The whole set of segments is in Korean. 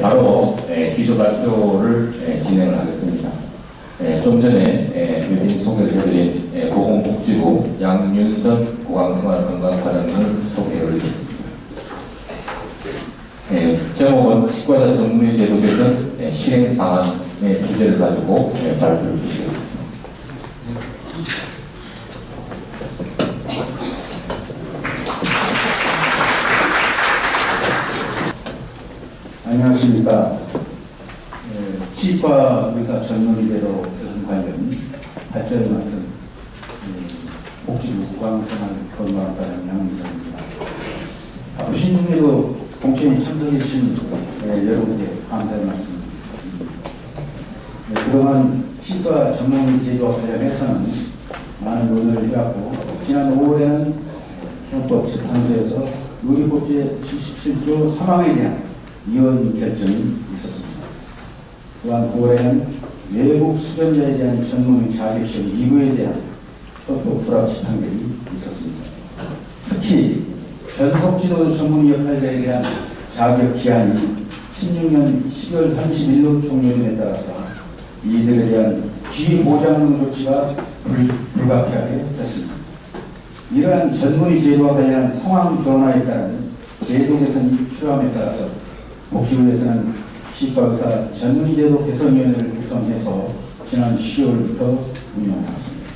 바로 기조 발표를 진행을 하겠습니다. 좀 전에 외빈 소개를 해드린 보건복지부 양윤선 보건생활건강과장님을 소개해 드리겠습니다. 제목은 치과의사 전문의 제도 개선 실행 방안의 주제를 가지고 발표를 주시겠습니다. 안녕하십니까. 치과 의사 전문의대로 개선 관련 발전을 맡은 복지부 구강생활건강과장 양윤선입니다. 오신 중에도 공천에 참석해 주신 여러분께 감사의 말씀. 그동안 치과 전문의 제도와 관련해서는 많은 논의를 해왔고, 지난 5월에는 헌법재판소에서 의료법 제77조 3항에 대한 이혼 결정이 있었습니다. 또한 9월에는 외국 수련자에 대한 전문의 자격시험 2부에 대한 헌법 불합치 판결이 있었습니다. 특히 전속지도 전문의 역할자에 대한 자격 기한이 16년 10월 31일 종료됨에 따라서 이들에 대한 귀보장 조치가 불가피하게 됐습니다. 이러한 전문의 제도와 관련한 상황 변화에 따른 제도 개선이 필요함에 따라서 복지부에서는 치과의사 전문의제도 개선위원회를 구성해서 지난 10월부터 운영해왔습니다.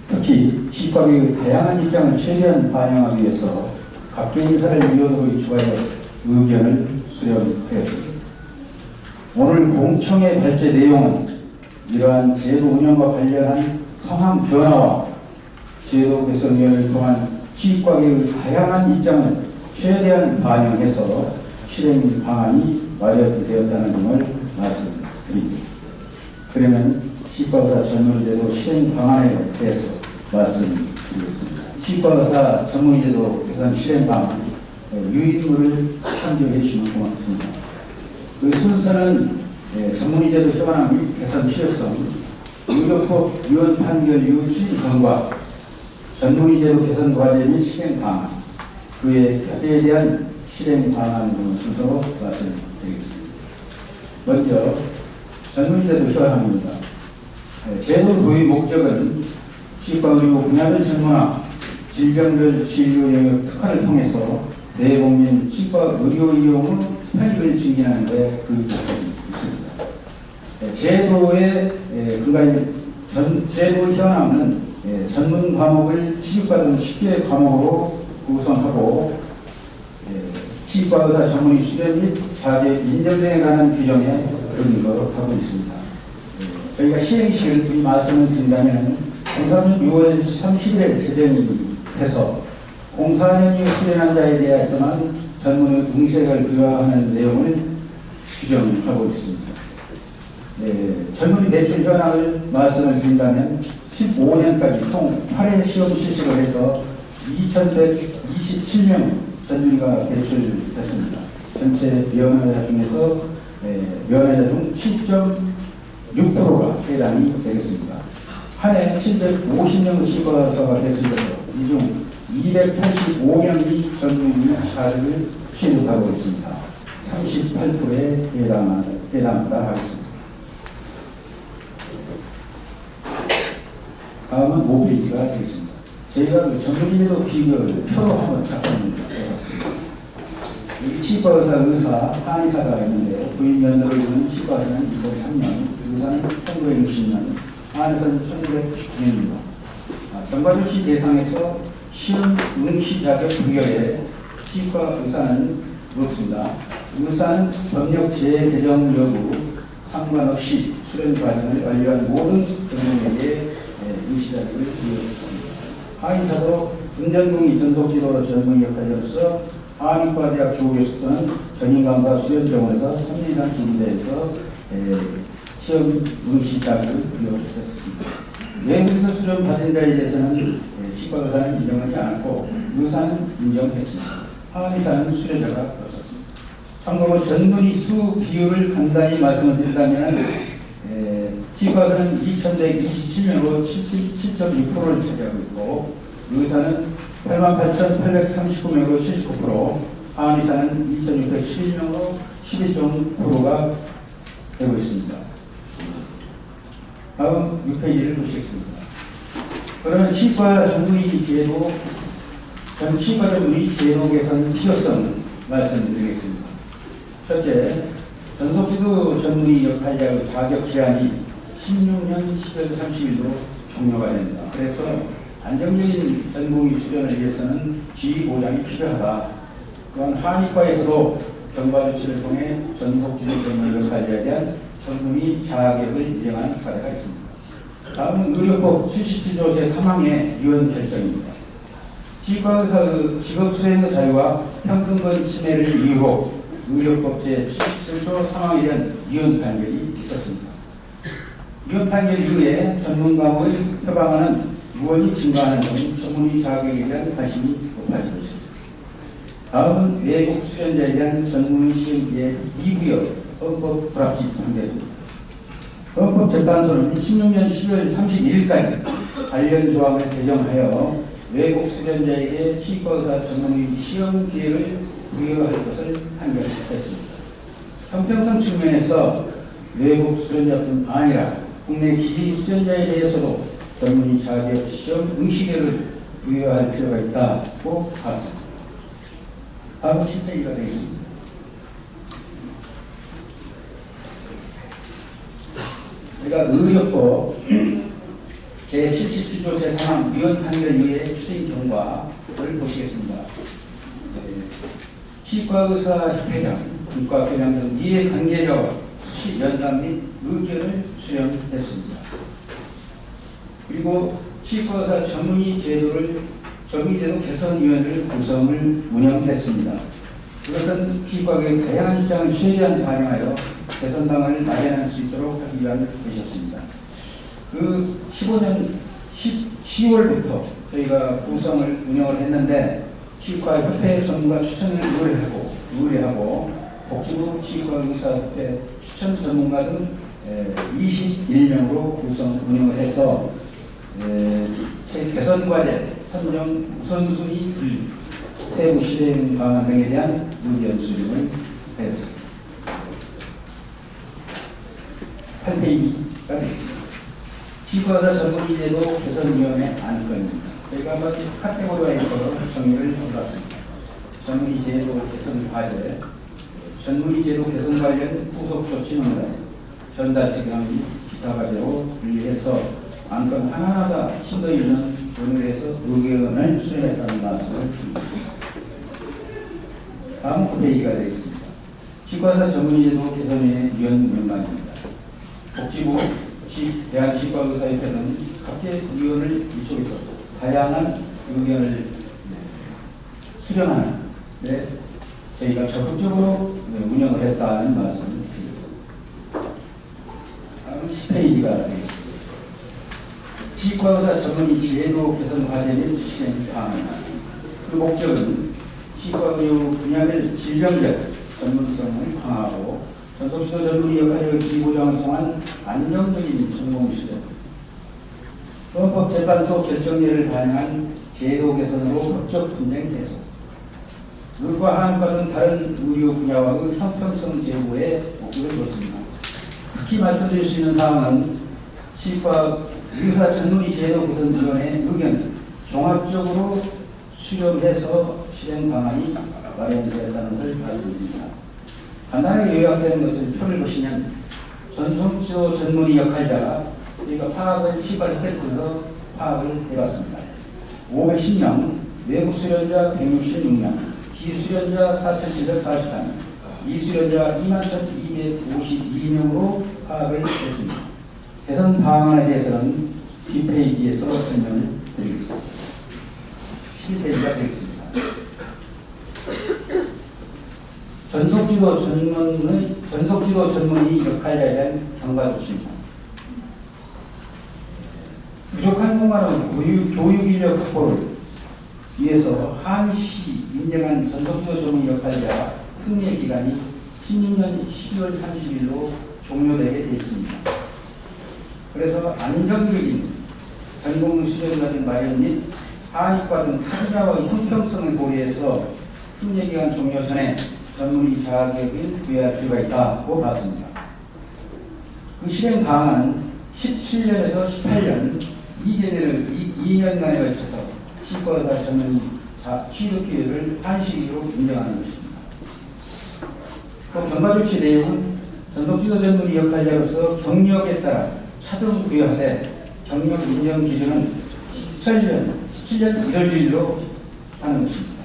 특히 치과계의 다양한 입장을 최대한 반영하기 위해서 각계 인사를 위원으로 추가해 의견을 수렴하였습니다. 오늘 공청회 발제 내용은 이러한 제도 운영과 관련한 상황 변화와 제도 개선위원회를 통한 치과계의 다양한 입장을 최대한 반영해서 실행 방안이 마련되었다는 점을 말씀드립니다. 그러면 치과의사 전문의제도 실행 방안에 대해서 말씀드리겠습니다. 치과의사 전문의제도 개선 실행 방안 유인물을 참조해 주시면 고맙습니다. 그 순서는 전문의제도 현황 및 개선 필요성, 의료법 위헌 판결 이후 추진 경과, 전문의제도 개선 과제 및 실행 방안, 그의 협의에 대한 실행 방안 순서로 말씀드리겠습니다. 먼저 전문의제도 현황입니다. 제도 도입 목적은 치과의료 분야별 전문화, 질병별 진료 영역 특화를 통해서 대국민 치과 의료 이용의 편익을 증진하는 데 그 목적이 있습니다. 제도의 근간인 제도 현황은 전문 과목을 취직받은 10개 과목으로 구성하고 치과의사 전문의 수련 및 자격 인정 등에 관한 규정에 근거로 하고 있습니다. 저희가 시행식을 이 말씀을 드린다면 03년 6월 30일 제정이 돼서 04년 이후 수련한 자에 대해서는 전문의 응시를 부여하는 내용을 규정하고 있습니다. 전문의 매출 현황을 말씀을 드린다면 15년까지 총 8회 시험 실시를 해서 2127명 전문의가 배출됐습니다. 전체 면허자 중에서 면허자 중 7.6%가 해당이 되겠습니다. 한 해 750명 치과의사가 됐습니다. 이 중 285명이 전문의 자격을 취득하고 있습니다. 38%에 해당한다 하겠습니다. 다음은 5페이지가 되겠습니다. 저희가 그 전문의제도 비결을 표로 한번 작성합니다. 치과의사, 의사, 한의사가 있는데 부인 연도를 이루는 치과의사는 2003년, 의사는 1960년, 한의사는 1990년입니다. 경과조치 대상에서 시험 응시 자격 부여에 치과의사는 없습니다. 의사는 법령 재개정 여부 상관없이 수련 과정을 완료한 모든 전문의에게 응시 자격을 부여했습니다. 한의사도 은전공의 전속지도로 전문의 역할로서 한의과대학 조교수 또는 전임강사 수련병원에서 3년 이상 준비대에서 시험 응시 자격을 부여했습니다. 외국에서 수련 받은 자에 대해서는 치과의사는 인정하지 않았고 의사는 인정했습니다. 한의사는 수련자가 없었습니다. 참고로 전문의 수 비율을 간단히 말씀을 드린다면 치과의사는 2127명으로 7.6%를 차지하고 있고 의사는 88,839명으로 79%, 한의사는 2,612명으로 11.9%가 되고 있습니다. 다음 6페이지를 보시겠습니다. 그러나 치과 전문의 제도, 치과 전문의 제도 개선 필요성을 말씀드리겠습니다. 첫째, 전속지도 전문의 역할자의 자격 기한이 16년 10월 30일로 종료가 됩니다. 그래서 안정적인 전문의 수련을 위해서는 지위 보장이 필요하다. 또한 한의과에서도 경과 조치를 통해 전속지도 전문의 역할자에 대한 전문의 자격을 인정한 사례가 있습니다. 다음은 의료법 77조 제3항의 위헌 결정입니다. 치과의사의 직업수행의 자유와 평등권 침해를 이유로 의료법 제77조 3항에 대한 위헌 판결이 있었습니다. 위헌 판결 이후에 전문가의 표방하는 유언이 증가하는 등 전문의 자격에 대한 관심이 높아지고 있습니다. 다음은 외국 수련자에 대한 전문의 시행기의 미구역 헌법 불합치 판결입니다. 헌법재판소는 16년 10월 31일까지 관련 조항을 개정하여 외국 수련자에게 치과의사 전문의 시험 기회를 부여할 것을 판결했습니다. 형평성 측면에서 외국 수련자뿐 아니라 국내 기비 수련자에 대해서도 전문의 자격 시험 응시계를 부여할 필요가 있다고 봤습니다. 다음 7페이지가 되겠습니다. 우리가 의료법 제77조 제3항 위헌 판결 이후의 추진 경과를 보시겠습니다. 치과의사협회장, 의과교양 등 이해관계자와 수시 연담 및 의견을 수렴했습니다. 그리고 치과의사 전문의 제도 개선위원회를 구성을 운영했습니다. 그것은 치과계의 다양한 입장을 최대한 반영하여 개선 방안을 마련할 수 있도록 하기 위한 것이었습니다. 그 15년 10월부터 저희가 구성을 운영을 했는데 치과협회 전문가 추천을 의뢰하고 복지부 치과의사협회 추천 전문가 등 21명으로 구성 운영을 해서 개선 과제, 선정 우선순위 분류, 세부 실행 방안 등에 대한 의견 수렴을 하였습니다. 8페이지가 되겠습니다. 치과의사 전문의 제도 개선위원회 안건입니다. 저희가 한번 카테고리화해서 정의를 해봤습니다. 전문의 제도 개선 과제, 전문의 제도 개선 관련 후속 조치 논란, 전달책 및 기타 과제로 분리해서 안건 하나하나 심도 있는 논의를 해서 의견을 수렴했다는 말씀을 드립니다. 다음 9페이지가 되겠습니다. 치과의사 전문의 제도 개선위원회 위원 명단입니다. 복지부, 대한치과의사협회 등 각계 위원을 위촉해서 다양한 의견을 수렴하는 데 저희가 적극적으로 운영을 했다는 말씀을 드립니다. 다음 10페이지가 되겠습니다. 치과의사 전문의 제도 개선 과제 및 실행 방안. 그 목적은 치과의료 분야별 질병적 전문성을 강화하고 전속지도 전문의 역할의 지보장을 통한 안정적인 전공 수련, 헌법재판소 결정례를 반영한 제도 개선으로 법적 분쟁 해소, 의과 한의과 등 다른 의료 분야와의 형평성 제고에 목표를 두었습니다. 특히 말씀드릴 수 있는 사항은 치과 의사 전문의 제도 개선위원회 의견을 종합적으로 수렴해서 실행 방안이 마련되었다는 것을 말씀드립니다. 간단하게 요약되는 것을 표를 보시면 전속지도 전문의 역할자가 저희가 파악을 치과협회에서 파악을 해봤습니다. 510명, 외국 수련자 166명, 기수련자 4,741명, 이수련자 21,252명으로 파악을 했습니다. 개선 방안에 대해서는 뒷페이지에서 설명을 드리겠습니다. 11페이지가 되겠습니다. 전속지도 전문의 역할자에 대한 경과 조치입니다. 부족한 공간은 교육 인력 확보를 위해서 한시 인정한 전속지도 전문의 역할자 특례 기간이 16년 12월 30일로 종료되게 되어 있습니다. 그래서 안정적인 전공 수련자들 마련 및 한의과 등 타자와 형평성을 고려해서 특례 기간 종료 전에 전문의 자격을 부여할 필요가 있다고 봤습니다. 그 실행 방안은 17년에서 18년 2년간에 걸쳐서 치과의사 전문의 취업 기회를 한시기로 인정하는 것입니다. 또 경과 조치 내용은 전속지도 전문의 역할자로서 경력에 따라 차등 부여하되 경력 인정 기준은 17년 1월 1일로 하는 것입니다.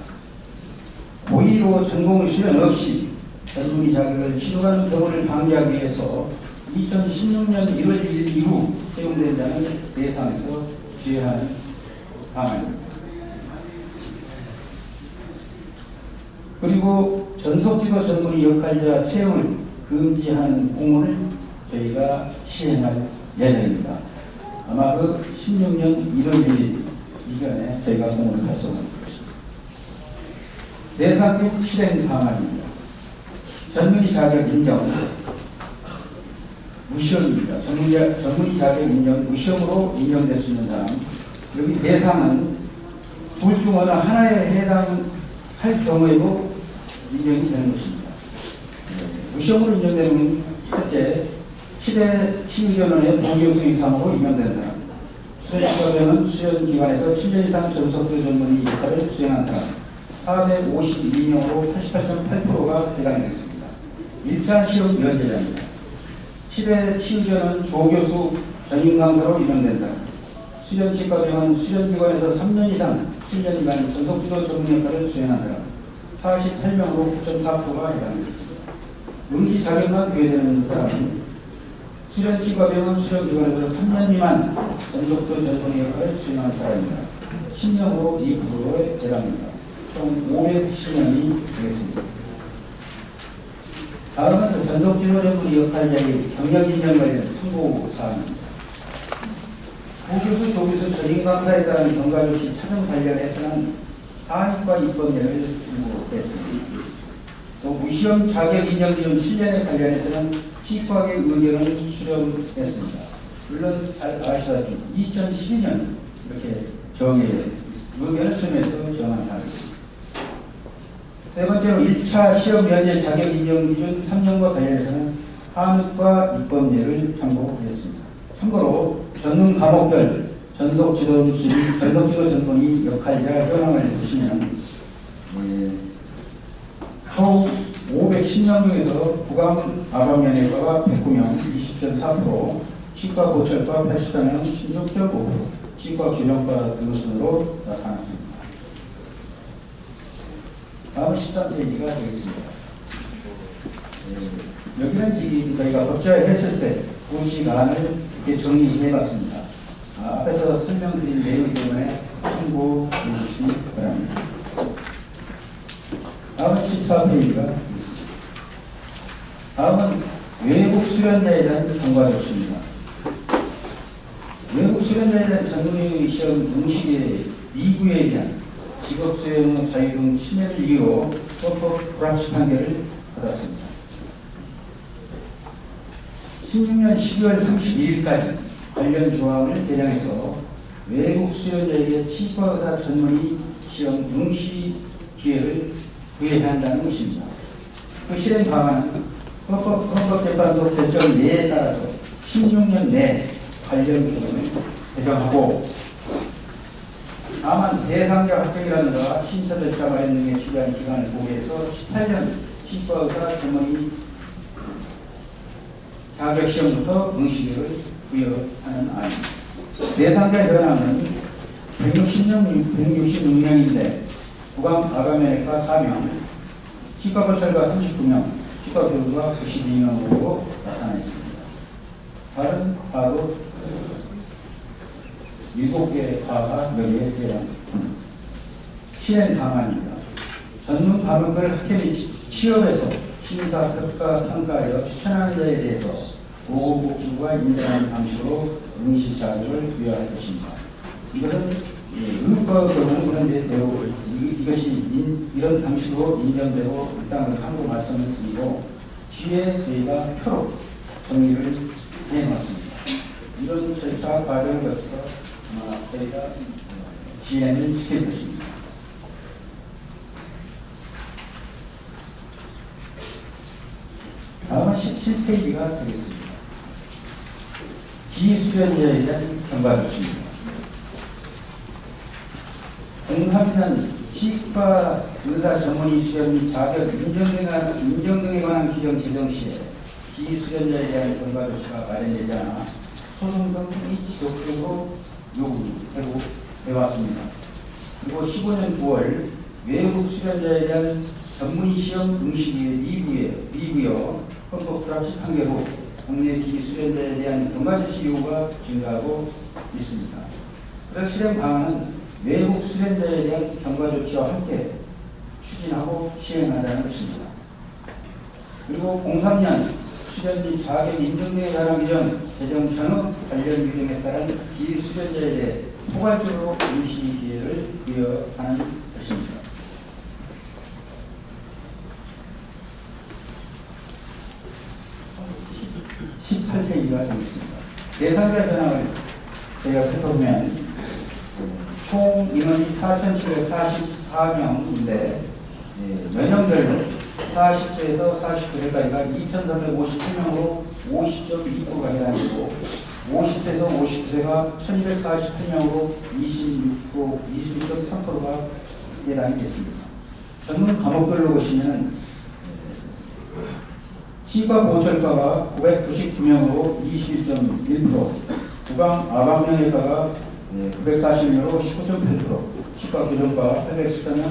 고의로 전공 수련 없이 전문의 자격을 취득하는 경우를 방지하기 위해서 2016년 1월 1일 이후 채용된 자는 대상에서 제외하는 방안입니다. 그리고 전속지도 전문의 역할자 채용을 금지하는 공문을 저희가 시행할 예정입니다. 아마 그 16년 1월 1일 이전에 저희가 공문을 발송할 것입니다. 대상국 실행 방안입니다. 전문의 자격 인정 무시험입니다. 전문의 자격 인정 무시험으로 인정될 수 있는 사람, 여기 대상은 둘 중 어느 하나에 해당할 경우에도 인정이 되는 것입니다. 무시험으로 인정되는 첫째, 시대 치유전원의 부교수 이상으로 임명된 사람, 수련시간에는 수련기관에서 7년 이상 전속도 전문의 역할을 수행한 사람, 452명으로 88.8%가 해당되겠습니다. 1차 시험 면제자입니다. 시대 치유전은 조교수 전임 강사로 임명된 사람, 수련치과병은 수련기관에서 3년 이상 7년 이상 전속지도 전문 역할을 수행한 사람, 48명으로 9.4%가 해당되겠습니다. 응시 자격만 부여되는 사람은 수련치과병은 수련기관에서 3년 미만 전속도 전문 역할을 수행한 사람입니다. 10명으로 2%에 해당합니다. 총 510명이 되겠습니다. 다음은 전속지도 전문 역할자의 경력인정 관련 통보 사항입니다. 부교수, 조교수, 전임 강사에 따른 경과조치 차등 관련해서는 하위과 입법례를 통보했습니다. 또 무시험 자격 인정 기준 7년에 관련해서는 치과의 의견을 수렴했습니다. 물론 잘 아시다시피 2012년 이렇게 의견을 수렴해서 정한 바입니다. 세 번째로 1차 시험 면제 자격 인정 기준 3년과 관련해서는 하위과 입법례를 참고했습니다. 참고로 전문 과목별 전속지도 전문의 역할자 현황을 보시면 총 510명 중에서 구강 아방면외과가 109명, 20.4%, 치과 고철과 84명, 16.5%, 치과 균형과 등 순으로 나타났습니다. 다음 13페이지가 되겠습니다. 여기는 지금 저희가 법제화 했을 때 구시안을 이렇게 정리해봤습니다. 앞에서 설명드린 내용 때문에 참고해 주시기 바랍니다. 다음 14페이지가 있습니다. 다음은 외국 수련자에 대한 경과 조치입니다. 외국 수련자에 대한 전문의 시험 응시의 미구에 대한 직업 수용 자유 등 침해를 이유로 헌법 불합치 판결을 받았습니다. 16년 12월 31일까지 관련 조항을 개정해서 외국 수련자에게 치과의사 전문의 시험 응시 기회를 부여해야 한다는 것입니다. 그 실행 방안은 헌법재판소 결정 내에 따라서 16년 내 관련 규정을 개정하고, 다만 대상자 확정이라든가 심사 절차 마련 등에 필요한 기간을 고려해서 18년 치과의사 전문의 자격시험부터 응시를 부여하는 안입니다. 대상자 현황은 166명인데 구강 아가메리카 4명, 치과고철과 39명, 치과교수가 92명으로 나타났습니다. 다른 과도 7개의 과가 여기에 해당합니다. 실행 방안입니다. 전문 과목을 학회의 취업에서 심사, 평가하여 추천하는 자에 대해서 보건복지부가 인정하는 방식으로 응시 자격을 부여할 것입니다. 이것은 의과적으로는 그런데 되고 이것이 이런 방식으로 인정되고 일단은 한국 말씀을 드리고 뒤에 저희가 표로 정리를 해놨습니다. 이런 절차 과정을 거쳐서 저희가 진행을 시킬 것입니다. 다음은 17페이지가 되겠습니다. 비수련자에 대한 경과조치입니다. 03년 치과 의사 전문의 수련 및 자격 인정 등에 관한 규정 제정 시에 비수련자에 대한 경과조치가 마련되지 않아 소송 등이 지속적으로 요구해왔습니다. 그리고 15년 9월 외국 수련자에 대한 전문의 시험 응시기에 미구여 헌법 불합치 판결 후 국내 비수련자에 대한 경과조치 요구가 증가하고 있습니다. 그래서 실행 방안은 외국 수련자에 대한 경과조치와 함께 추진하고 시행한다는 것입니다. 그리고 03년 수련 및 자격 인정 등에 관한 규정 제정 전후 관련 규정에 따른 비수련자에 대해 포괄적으로 응시 기회를 부여하는 것입니다. (18페이지가) 되겠습니다. 대상자 변화를 저희가 살펴보면 총 인원이 4,744명인데 연령별로 40세에서 49세까지가 2,358명으로 50.2%가 해당되고 50세에서 59세가 1,248명으로 26.3%가 해당이 됐습니다. 전문 과목별로 보시면 치과 보철과가 999명으로 21.1%, 구강 아방명외과가 940명으로 19.8%, 치과 교정과 814명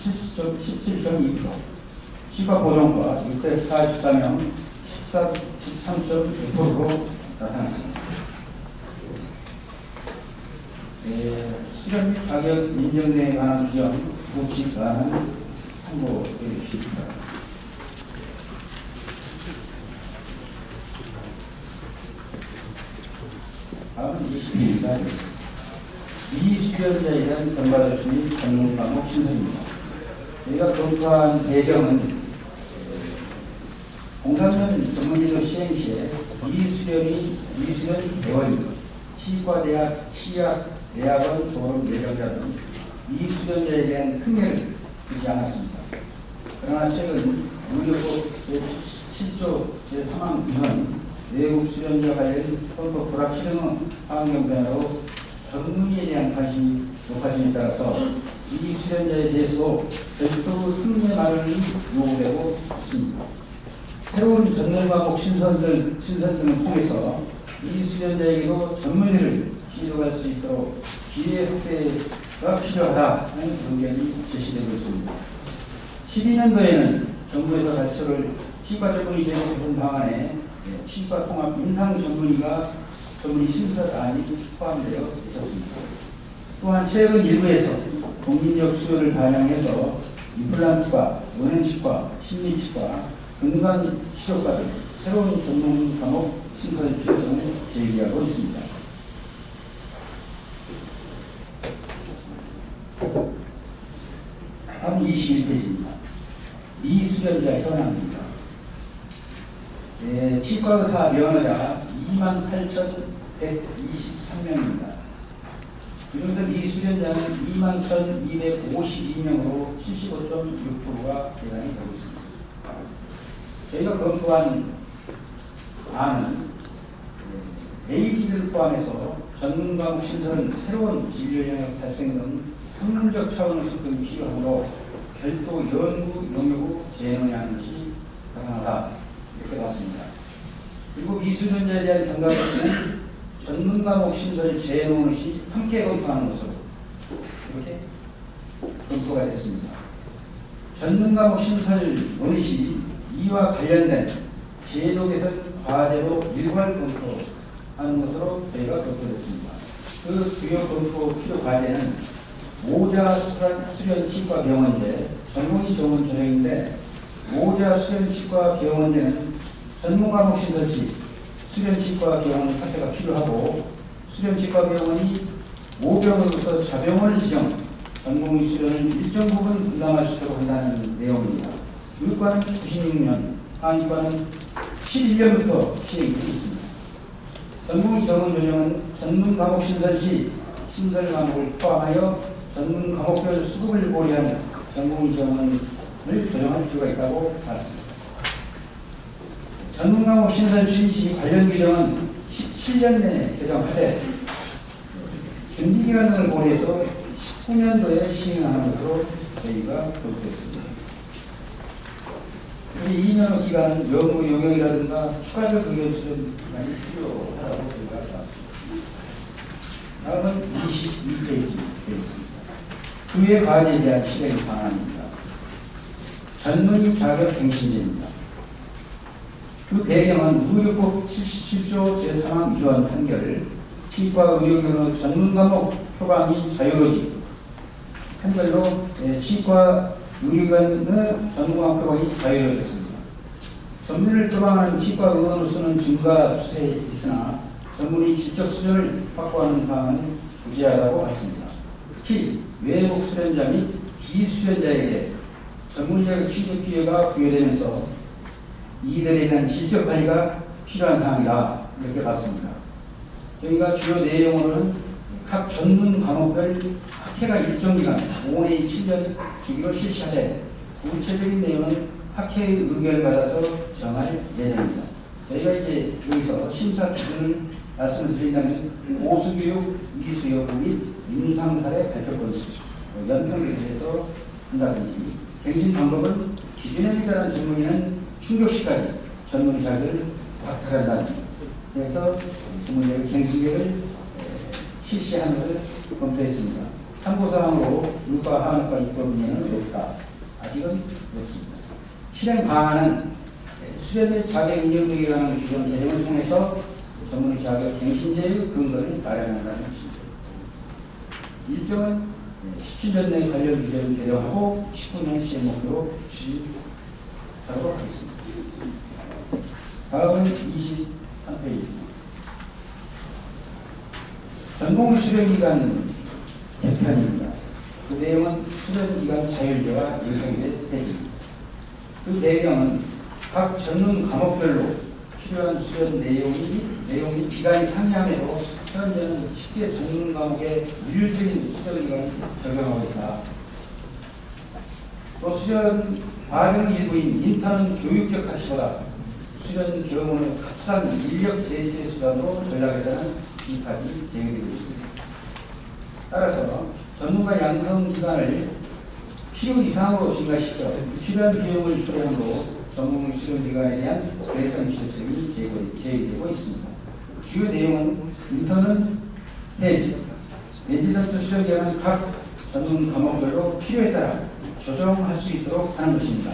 17.2%, 치과 보정과 644명 13.1%로 나타났습니다. 수련 및 자격 인정 등에 관한 규정, 부칙안은 참고해 주시기 바랍니다. 다음은 22일가 되겠습니다. 미수련자에 대한 경과조치 및 전문 과목 신설입니다. 저희가 검토한 배경은 03년 전문의로 시행 시에 미수련 대원, 치과대학, 치약, 대학원 졸업 예정자 등 미수련자에 대한 특례를 주지 않았습니다. 그러나 최근 의료법 제7조 제3항 위헌 외국 수련자 관련 헌법 불합치등 환경 변화로 전문의에 대한 관심이 높아짐에 따라서 이 수련자에 대해서 별도 특례 마련이 요구되고 있습니다. 새로운 전문 과목 신선 등을 통해서 이 수련자에게도 전문의를 기록할 수 있도록 기회 확대가 필요하다는 의견이 제시되고 있습니다. 12년도에는 정부에서 발표를 치과 전문의 제도 개선 방안에 치과 통합 임상 전문의 심사단이 포함되어 있었습니다. 또한 최근 일부에서 국민적 수요를 반영해서 임플란트과 은행치과, 심리치과, 근간치료과 등 새로운 전문 과목 신설 필요성을 제기하고 있습니다. 다음 21페이지입니다. 미수련자 현황입니다. 치과의사 면허자 28,123명입니다. 그중에서 미수련자는 21,252명으로 75.6%가 대단히 되고 있습니다. 저희가 검토한 안은 AT를 포함해서 전문 과목 신설은 새로운 진료 영역 발생 등 학문적 차원의 접근이 필요하므로 별도 연구 용역을 제한하는 것이 가능하다 이렇게 봤습니다. 그리고 미수련자에 대한 경과조치는 전문 과목 신설 제한 시 함께 검토하는 것으로 이렇게 검토가 됐습니다. 전문 과목 신설 논의 시 이와 관련된 제도 개선 과제로 일괄 검토하는 것으로 저희가 검토했습니다. 그 주요 검토 필요 과제는 모자 수련 치과 병원제 전문의 전문 조정인데 모자 수련 치과 병원제는 전문 과목 신설 시 수련 치과 병원 확대가 필요하고 수련 치과 병원이 모병으로서 자병원을 지정 전문의 수련을 일정 부분 분담할 수 있도록 한다는 내용입니다. 의과는 96년, 한의과는 71년부터 시행되고 있습니다. 전문의 전문 조정은 전문 과목 신설 시 신설 과목을 포함하여 전문 과목별 수급을 고려한 전문의 전문을 조정할 필요가 있다고 봤습니다. 전문가목 신선 취지 관련 규정은 17년 내에 개정하되 준비기간을 고려해서 19년도에 시행하는 것으로 저희가 도입했습니다. 이 2년의 기간은 연구 용역이라든가 추가적 의견 수준 기간이 필요하다고 저희가 봤습니다. 다음은 22페이지 되겠습니다. 그외 과제에 대한 실행 방안입니다. 전문의 자격 갱신제입니다. 그 배경은 의료법 77조 제3항 위헌 판결, 치과 의료경의 전문 과목 표방이 자유로워지고 판결로 치과 의료견의 전문 과목 표방이 자유로워졌습니다. 전문의를 표방하는 치과 의원으로서는 증가 추세에 있으나 전문의 질적 수준을 확보하는 방안은 부재하다고 봤습니다. 특히 외국 수련자 및 비수련자에게 전문의적 취득 기회가 부여되면서 이들에 대한 질적 관리가 필요한 사항이다 이렇게 봤습니다. 저희가 주요 내용으로는 각 전문 과목별 학회가 일정 기간 5년 7년 주기로 실시하되 구체적인 내용은 학회의 의견을 받아서 정할 예정입니다. 저희가 이제 여기서 심사 기준을 말씀드린다면 보수교육, 이수여부 및 임상사례 발표 건수, 연평에 대해서 한다든지 갱신 방법은 기준에 따른 전문의는 충족시까지 전문의 자격을 박탈한다든지 그래서 전문의 갱신계를 실시하는 것을 검토했습니다. 참고사항으로 의과, 한의과 입법 문제는 높다. 아직은 높습니다. 실행 방안은 수련의 자격 인정 등에 관한 규정 개정을 통해서 전문의 자격 갱신제의 근거를 마련한다는 것입니다. 일정은 17년 내에 관련 규정을 개정하고 19년 시행 목표로 추진하도록 하겠습니다. 다음은 23페이지입니다. 전공 수련기간 개편입니다. 그 내용은 수련기간 자율제와 일정제 폐지입니다. 그 배경은 각 전문 과목별로 필요한 수련 내용이 기간이 상이함에도 현재는 10개 전문 과목의 일률적인 수련기간을 적용하고 있다. 또 수련 과정 일부인 인턴은 교육적 가치보다 수련 경험의 값싼 인력 제재 수단으로 전락했다는 이까지 제기되고 있습니다. 따라서 전문가 양성 기간을 필요 이상으로 증가시켜 필요한 비용을 조정으로 전문 수련 기간에 대한 대선 기준점이 제기되고 있습니다. 주요 내용은 인턴은 폐지, 레지던트 수련 기간은 각 전문 과목별로 필요에 따라 조정할 수 있도록 하는 것입니다.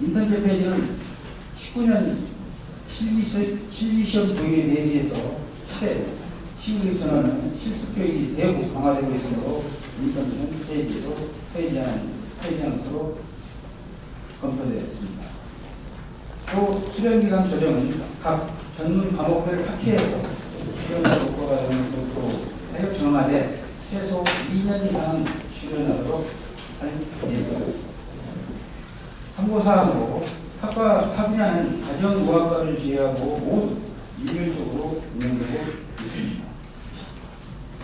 인턴 폐지는 19년 실기시험 도입에 대비해서 시대 시의 전환은 실습 교육이 대폭 강화되고 있으므로 인턴은 폐지하는 것으로 검토되었습니다. 또 수련기간 조정은 각 전문 과목별 학회에서 수련자 독과 과정을 또 하여 정하되 최소 2년 이상 수련하도록 할 예정입니다. 참고사항으로 학과 분야는 가정의학과를 제외하고 모두 일률적으로 운영되고 있습니다.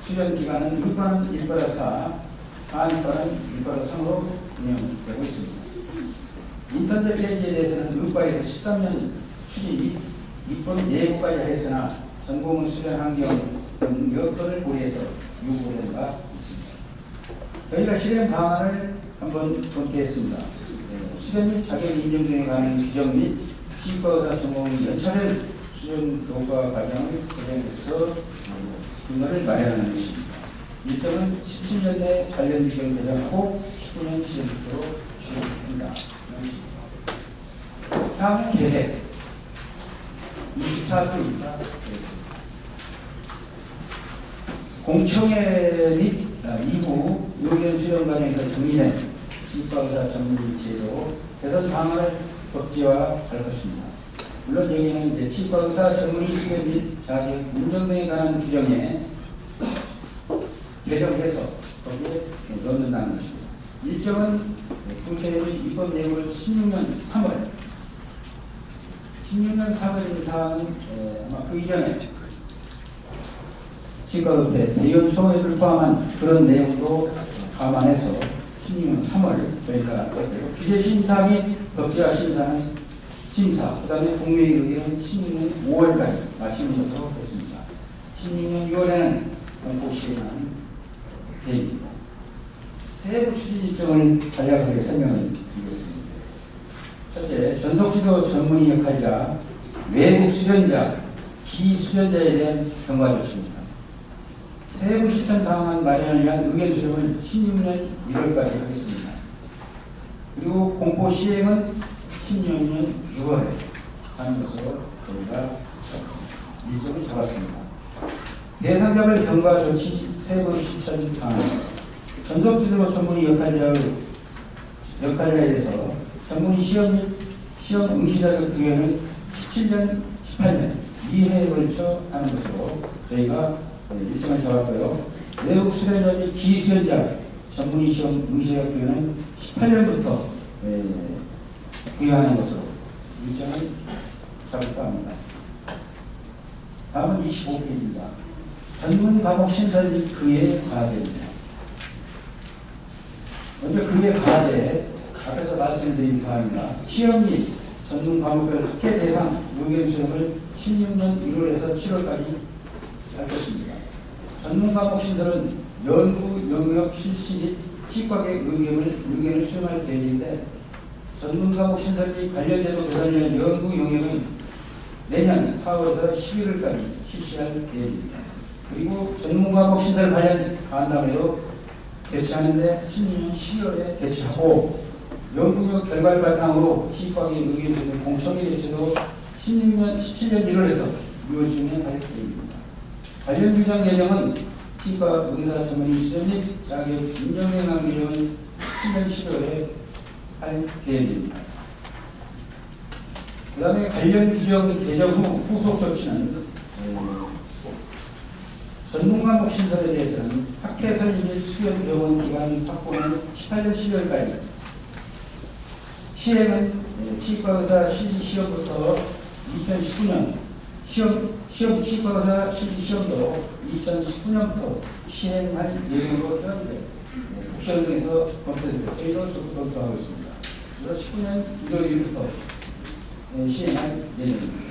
수련 기간은 의과는 1+4, 한의과는 1+3으로 운영되고 있습니다. 인턴제 폐지에 대해서는 의과에서 13년 추진 및 입법 예고까지 하였으나 전공의 수련 환경 등 여건을 고려해서 요구된 바 있습니다. 저희가 실행 방안을 한번 검토했습니다. 수련 및 자격 인정 등에 관한 규정 및 치과의사 전공의 연차별 수련 교과 과정을 개정해서 근거를 마련하는 것입니다. 일정은 17년 내 관련 규정 개정하고 19년 시행부터 시행합니다. 향후 계획 24조입니다. 공청회 및 이후 의견 수렴 과정에서 정리된 치과의사 전문의 제도 개선 방안을 법제화할 것입니다. 물론 여기는 이제 치과의사 전문의 수련 및 자격 운영 등에 관한 규정에 개정해서 거기에 넣는다는 것입니다. 일정은 구체적인 입법 내용을 16년 3월인 사항은 아마 그 이전에 치과의회 대의원 총회를 포함한 그런 내용도 감안해서 16년 3월 저희가 규제 심사 및 법제화 심사는 심사, 그 다음에 국민의 의견은 16년 5월까지 마치는 것으로 했습니다. 16년 6월에는 공포 시행하는 계획입니다. 세부 추진 일정을 간략하게 설명을 드리겠습니다. 첫째, 전속지도 전문의 역할자, 외국 수련자, 기수련자에 대한 경과 조치입니다. 세부 실천 방안 마련을 위한 의견 수렴을 16년 1월까지 하겠습니다. 그리고 공포 시행은 16년 6월에 하는 것으로 저희가 일정을 잡았습니다. 대상자별 경과 조치 세부 실천 방안, 전속지도 전문의 역할자에 대해서 전문의 시험 응시 자격 기회는 17년, 18년 2회에 걸쳐 하는 것으로 저희가 일정을 잡았고요. 외국 수련자 및 기수련자 전문의 시험 응시 자격 기회는 18년부터 부여하는 것으로 일정을 잡았다 합니다. 다음은 25페이지입니다. 전문 과목 신설 및 그의 과제입니다. 먼저 그의 과제, 앞에서 말씀드린 사항입니다. 시험 및 전문 과목별 학회 대상 의견 수렴을 16년 1월에서 7월까지 할 것입니다. 전문 과목 신설은 연구 영역 실시 및 치과계 의견을 수렴할 계획인데, 전문 과목 신설 및 관련 제도 개선을 위한 연구 영역은 내년 4월에서 11월까지 실시할 계획입니다. 그리고 전문 과목 신설 관련 간담회도 개최하는데 16년 12월에 개최하고, 연구력 결과를 바탕으로 치과계 의견 수렴 공청회 개최도 17년 1월에서 6월 중에 할 계획입니다. 관련 규정 예정은 치과 의사 전문의 시험 및 자격 인정 행한 규정은 17년 10월에 할 계획입니다. 그 다음에 관련 규정 개정 후 후속 조치는 전문 과목 신설에 대해서는 학회 설립 및 수련 병원 기간 확보는 18년 12월까지, 시행은 치과의사 실기 시험부터 2019년 시험 치과의사 실기 시험도 2019년부터 시행할 예정으로 현재 국시연구에서 검토되고 저희도 적극 검토하고 있습니다. 그래서 19년 1월 1일부터 시행할 예정입니다.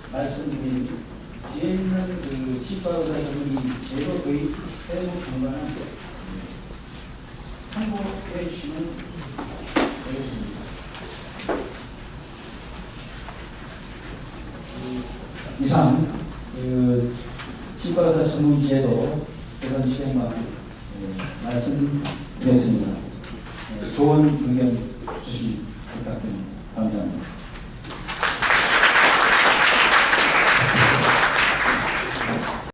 말씀드린 뒤에 있는 그 치과의사 전문의 제도 도입 세부 경과는 참고해 주시면 되겠습니다. 이상 치과의사 전문의 제도 개선 시행만 말씀드렸습니다. 좋은 의견